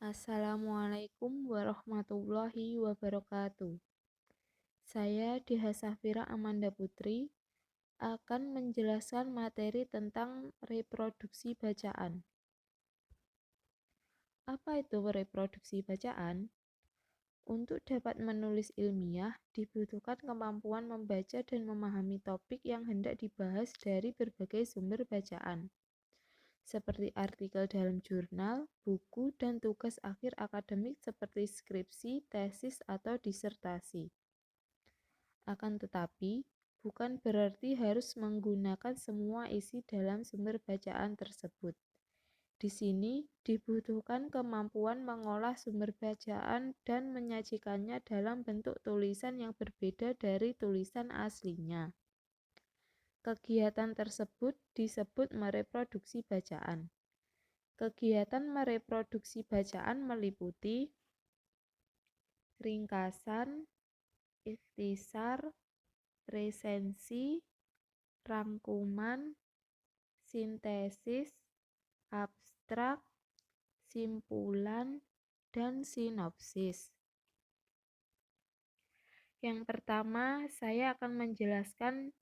Assalamualaikum warahmatullahi wabarakatuh. Saya Diha Safira Amanda Putri akan menjelaskan materi tentang reproduksi bacaan. Apa itu reproduksi bacaan? Untuk dapat menulis ilmiah, dibutuhkan kemampuan membaca dan memahami topik yang hendak dibahas dari berbagai sumber bacaan, seperti artikel dalam jurnal, buku, dan tugas akhir akademik seperti skripsi, tesis, atau disertasi. Akan tetapi, bukan berarti harus menggunakan semua isi dalam sumber bacaan tersebut. Di sini dibutuhkan kemampuan mengolah sumber bacaan dan menyajikannya dalam bentuk tulisan yang berbeda dari tulisan aslinya. Kegiatan tersebut disebut mereproduksi bacaan. Kegiatan mereproduksi bacaan meliputi ringkasan, ikhtisar, resensi, rangkuman, sintesis, abstrak, simpulan, dan sinopsis. Yang pertama, saya akan menjelaskan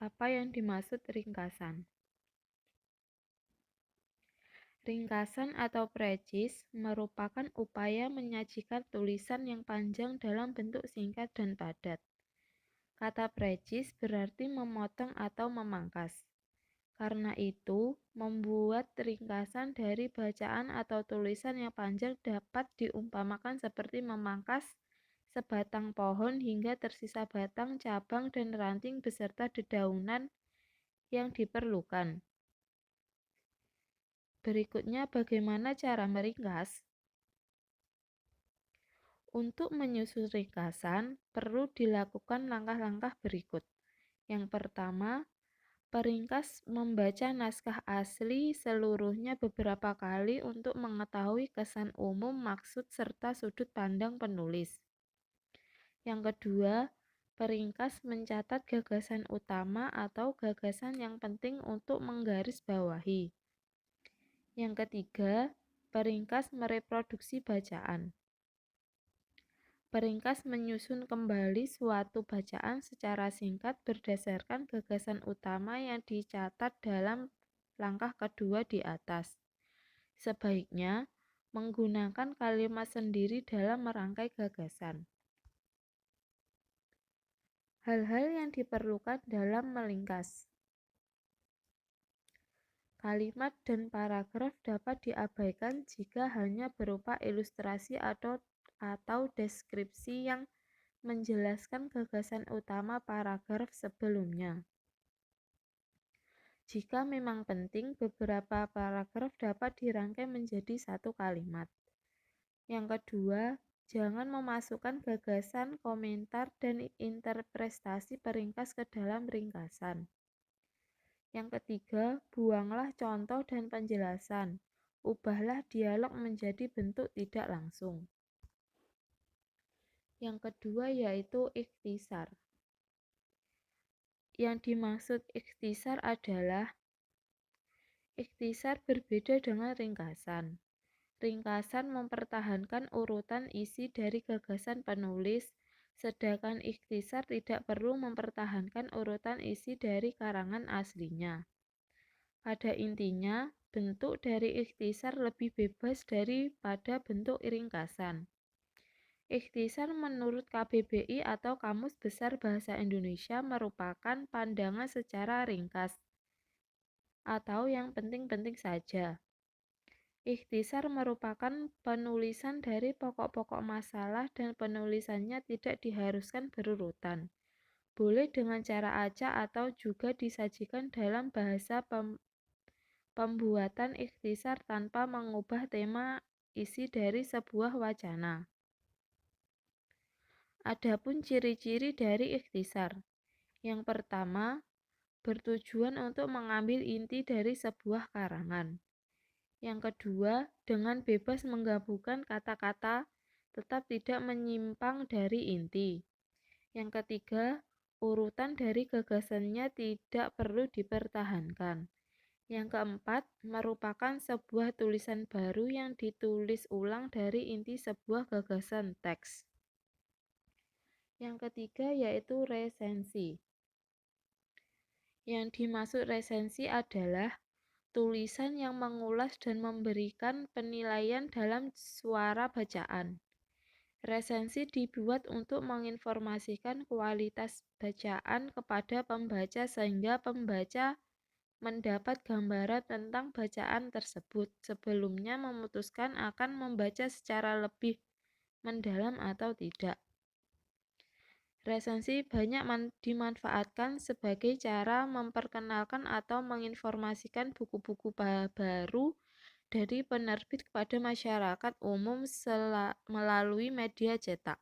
apa yang dimaksud ringkasan. Ringkasan atau precis merupakan upaya menyajikan tulisan yang panjang dalam bentuk singkat dan padat. Kata precis berarti memotong atau memangkas. Karena itu, membuat ringkasan dari bacaan atau tulisan yang panjang dapat diumpamakan seperti memangkas sebatang pohon hingga tersisa batang, cabang, dan ranting beserta dedaunan yang diperlukan. Berikutnya, bagaimana cara meringkas? Untuk menyusun ringkasan, perlu dilakukan langkah-langkah berikut. Yang pertama, peringkas membaca naskah asli seluruhnya beberapa kali untuk mengetahui kesan umum, maksud, serta sudut pandang penulis. Yang kedua, peringkas mencatat gagasan utama atau gagasan yang penting untuk menggarisbawahi. Yang ketiga, peringkas mereproduksi bacaan. Peringkas menyusun kembali suatu bacaan secara singkat berdasarkan gagasan utama yang dicatat dalam langkah kedua di atas. Sebaiknya menggunakan kalimat sendiri dalam merangkai gagasan. Hal-hal yang diperlukan dalam melingkas. Kalimat dan paragraf dapat diabaikan jika hanya berupa ilustrasi atau deskripsi yang menjelaskan gagasan utama paragraf sebelumnya. Jika memang penting, beberapa paragraf dapat dirangkai menjadi satu kalimat. Yang kedua, jangan memasukkan gagasan, komentar, dan interpretasi peringkas ke dalam ringkasan. Yang ketiga, buanglah contoh dan penjelasan. Ubahlah dialog menjadi bentuk tidak langsung. Yang kedua yaitu ikhtisar. Yang dimaksud ikhtisar adalah ikhtisar berbeda dengan ringkasan. Ringkasan mempertahankan urutan isi dari gagasan penulis, sedangkan ikhtisar tidak perlu mempertahankan urutan isi dari karangan aslinya. Pada intinya, bentuk dari ikhtisar lebih bebas daripada bentuk ringkasan. Ikhtisar menurut KBBI atau Kamus Besar Bahasa Indonesia merupakan pandangan secara ringkas atau yang penting-penting saja. Ikhtisar merupakan penulisan dari pokok-pokok masalah dan penulisannya tidak diharuskan berurutan. Boleh dengan cara acak atau juga disajikan dalam bahasa pembuatan ikhtisar tanpa mengubah tema isi dari sebuah wacana. Adapun ciri-ciri dari ikhtisar. Yang pertama, bertujuan untuk mengambil inti dari sebuah karangan. Yang kedua, dengan bebas menggabungkan kata-kata tetap tidak menyimpang dari inti. Yang ketiga, urutan dari gagasannya tidak perlu dipertahankan. Yang keempat, merupakan sebuah tulisan baru yang ditulis ulang dari inti sebuah gagasan teks. Yang ketiga yaitu resensi. Yang dimaksud resensi adalah tulisan yang mengulas dan memberikan penilaian dalam suara bacaan. Resensi dibuat untuk menginformasikan kualitas bacaan kepada pembaca sehingga pembaca mendapat gambaran tentang bacaan tersebut sebelumnya memutuskan akan membaca secara lebih mendalam atau tidak. Resensi banyak dimanfaatkan sebagai cara memperkenalkan atau menginformasikan buku-buku baru dari penerbit kepada masyarakat umum melalui media cetak.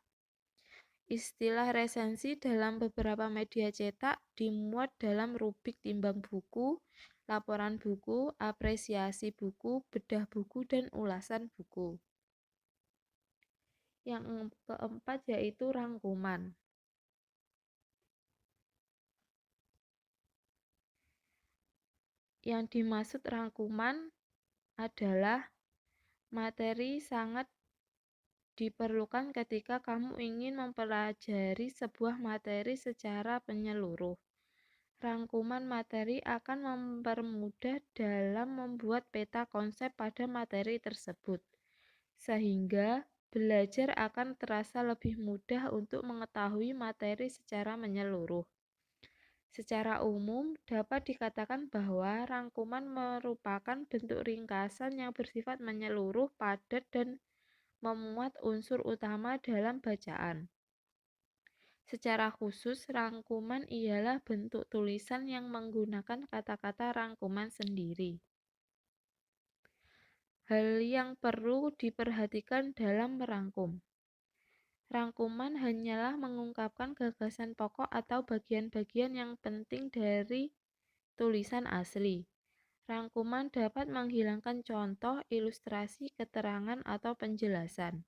Istilah resensi dalam beberapa media cetak dimuat dalam rubrik timbang buku, laporan buku, apresiasi buku, bedah buku, dan ulasan buku. Yang keempat yaitu rangkuman. Yang dimaksud rangkuman adalah materi sangat diperlukan ketika kamu ingin mempelajari sebuah materi secara menyeluruh. Rangkuman materi akan mempermudah dalam membuat peta konsep pada materi tersebut, sehingga belajar akan terasa lebih mudah untuk mengetahui materi secara menyeluruh. Secara umum, dapat dikatakan bahwa rangkuman merupakan bentuk ringkasan yang bersifat menyeluruh, padat, dan memuat unsur utama dalam bacaan. Secara khusus, rangkuman ialah bentuk tulisan yang menggunakan kata-kata rangkuman sendiri. Hal yang perlu diperhatikan dalam merangkum. Rangkuman hanyalah mengungkapkan gagasan pokok atau bagian-bagian yang penting dari tulisan asli. Rangkuman dapat menghilangkan contoh, ilustrasi, keterangan, atau penjelasan.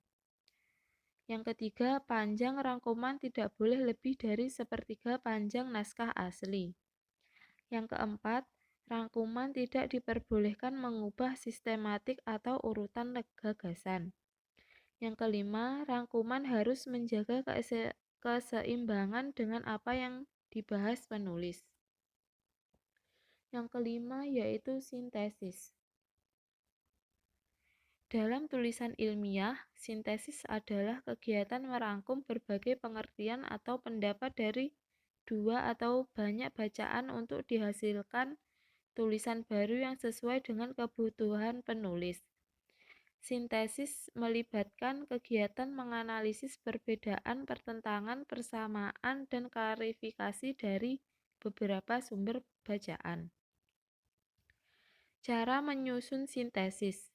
Yang ketiga, panjang rangkuman tidak boleh lebih dari sepertiga panjang naskah asli. Yang keempat, rangkuman tidak diperbolehkan mengubah sistematik atau urutan gagasan. Yang kelima, rangkuman harus menjaga keseimbangan dengan apa yang dibahas penulis. Yang kelima yaitu sintesis. Dalam tulisan ilmiah, sintesis adalah kegiatan merangkum berbagai pengertian atau pendapat dari dua atau banyak bacaan untuk dihasilkan tulisan baru yang sesuai dengan kebutuhan penulis. Sintesis melibatkan kegiatan menganalisis perbedaan, pertentangan, persamaan, dan klarifikasi dari beberapa sumber bacaan. Cara menyusun sintesis.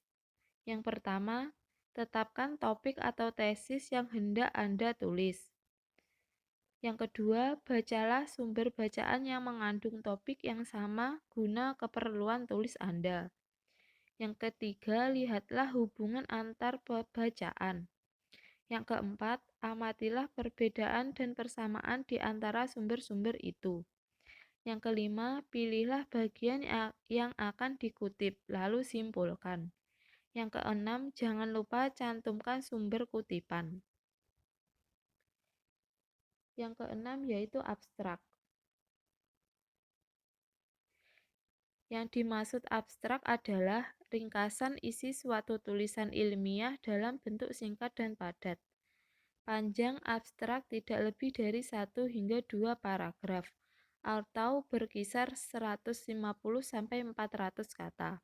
Yang pertama, tetapkan topik atau tesis yang hendak Anda tulis. Yang kedua, bacalah sumber bacaan yang mengandung topik yang sama guna keperluan tulis Anda. Yang ketiga, lihatlah hubungan antar bacaan. Yang keempat, amatilah perbedaan dan persamaan di antara sumber-sumber itu. Yang kelima, pilihlah bagian yang akan dikutip, lalu simpulkan. Yang keenam, jangan lupa cantumkan sumber kutipan. Yang keenam yaitu abstrak. Yang dimaksud abstrak adalah ringkasan isi suatu tulisan ilmiah dalam bentuk singkat dan padat. Panjang abstrak tidak lebih dari 1 hingga 2 paragraf atau berkisar 150-400 kata.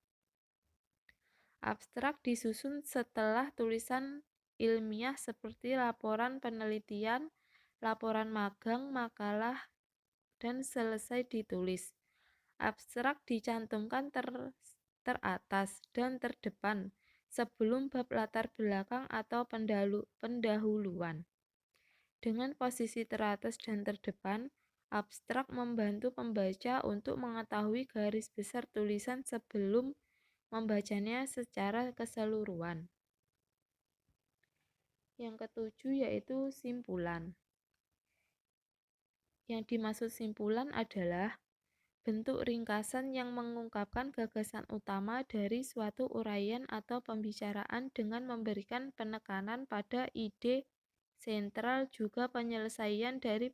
Abstrak disusun setelah tulisan ilmiah seperti laporan penelitian, laporan magang, makalah, dan selesai ditulis. Abstrak dicantumkan teratas dan terdepan sebelum bab latar belakang atau pendahuluan. Dengan posisi teratas dan terdepan, abstrak membantu pembaca untuk mengetahui garis besar tulisan sebelum membacanya secara keseluruhan. Yang ketujuh yaitu simpulan. Yang dimaksud simpulan adalah bentuk ringkasan yang mengungkapkan gagasan utama dari suatu uraian atau pembicaraan dengan memberikan penekanan pada ide sentral juga penyelesaian dari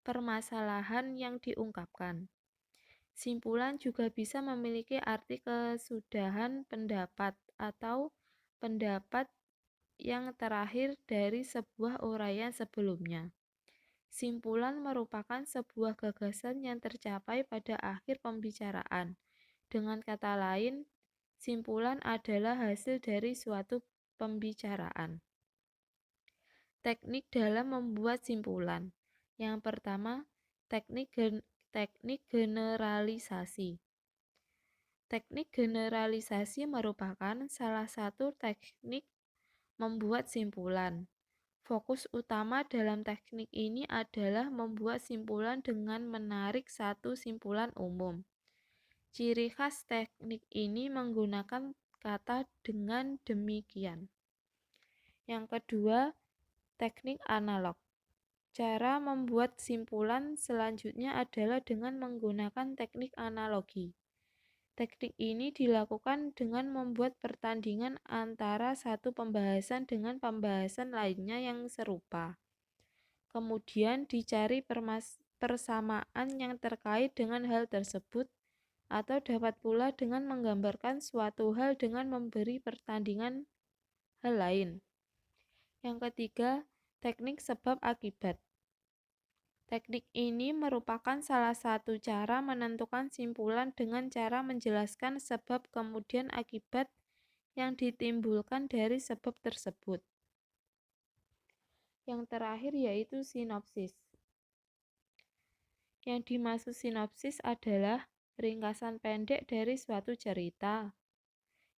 permasalahan yang diungkapkan. Simpulan juga bisa memiliki arti kesudahan pendapat atau pendapat yang terakhir dari sebuah uraian sebelumnya. Simpulan merupakan sebuah gagasan yang tercapai pada akhir pembicaraan. Dengan kata lain, simpulan adalah hasil dari suatu pembicaraan. Teknik dalam membuat simpulan. Yang pertama, teknik generalisasi. Teknik generalisasi merupakan salah satu teknik membuat simpulan. Fokus utama dalam teknik ini adalah membuat simpulan dengan menarik satu simpulan umum. Ciri khas teknik ini menggunakan kata dengan demikian. Yang kedua, teknik analog. Cara membuat simpulan selanjutnya adalah dengan menggunakan teknik analogi. Teknik ini dilakukan dengan membuat pertandingan antara satu pembahasan dengan pembahasan lainnya yang serupa. Kemudian dicari persamaan yang terkait dengan hal tersebut, atau dapat pula dengan menggambarkan suatu hal dengan memberi pertandingan hal lain. Yang ketiga, teknik sebab akibat. Teknik ini merupakan salah satu cara menentukan simpulan dengan cara menjelaskan sebab kemudian akibat yang ditimbulkan dari sebab tersebut. Yang terakhir yaitu sinopsis. Yang dimaksud sinopsis adalah ringkasan pendek dari suatu cerita.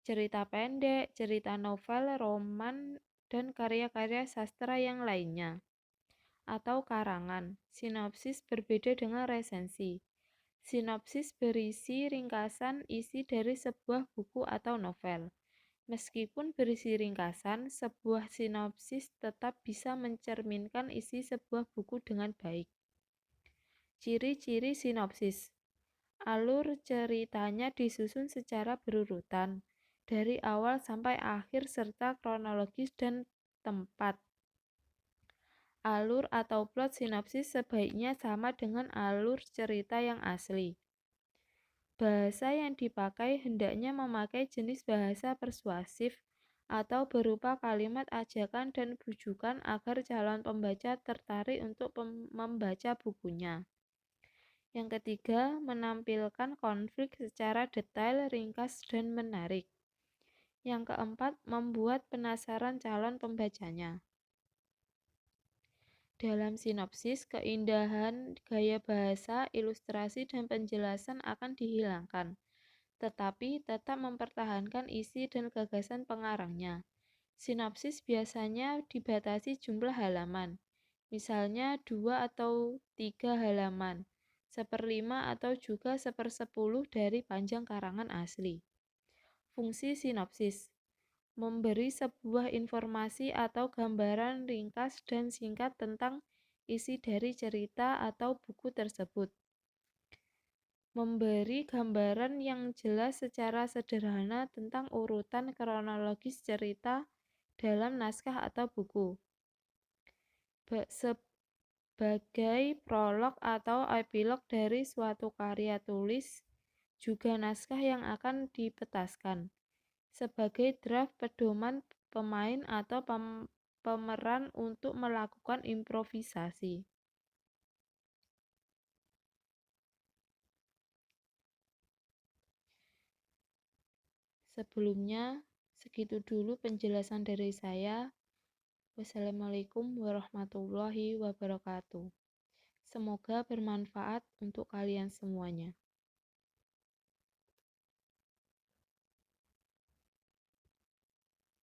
Cerita pendek, cerita novel, roman, dan karya-karya sastra yang lainnya atau karangan. Sinopsis berbeda dengan resensi. Sinopsis berisi ringkasan isi dari sebuah buku atau novel. Meskipun berisi ringkasan, sebuah sinopsis tetap bisa mencerminkan isi sebuah buku dengan baik. Ciri-ciri sinopsis. Alur ceritanya disusun secara berurutan, dari awal sampai akhir serta kronologis dan tempat. Alur atau plot sinopsis sebaiknya sama dengan alur cerita yang asli. Bahasa yang dipakai hendaknya memakai jenis bahasa persuasif atau berupa kalimat ajakan dan bujukan agar calon pembaca tertarik untuk membaca bukunya. Yang ketiga, menampilkan konflik secara detail, ringkas, dan menarik. Yang keempat, membuat penasaran calon pembacanya. Dalam sinopsis, keindahan gaya bahasa, ilustrasi, dan penjelasan akan dihilangkan, tetapi tetap mempertahankan isi dan gagasan pengarangnya. Sinopsis biasanya dibatasi jumlah halaman, misalnya 2 atau 3 halaman, 1/5 atau juga 1/10 dari panjang karangan asli. Fungsi sinopsis memberi sebuah informasi atau gambaran ringkas dan singkat tentang isi dari cerita atau buku tersebut. Memberi gambaran yang jelas secara sederhana tentang urutan kronologis cerita dalam naskah atau buku. Sebagai prolog atau epilog dari suatu karya tulis, juga naskah yang akan dipetaskan. Sebagai draft pedoman pemain atau pemeran untuk melakukan improvisasi. Sebelumnya, segitu dulu penjelasan dari saya. Wassalamualaikum warahmatullahi wabarakatuh. Semoga bermanfaat untuk kalian semuanya.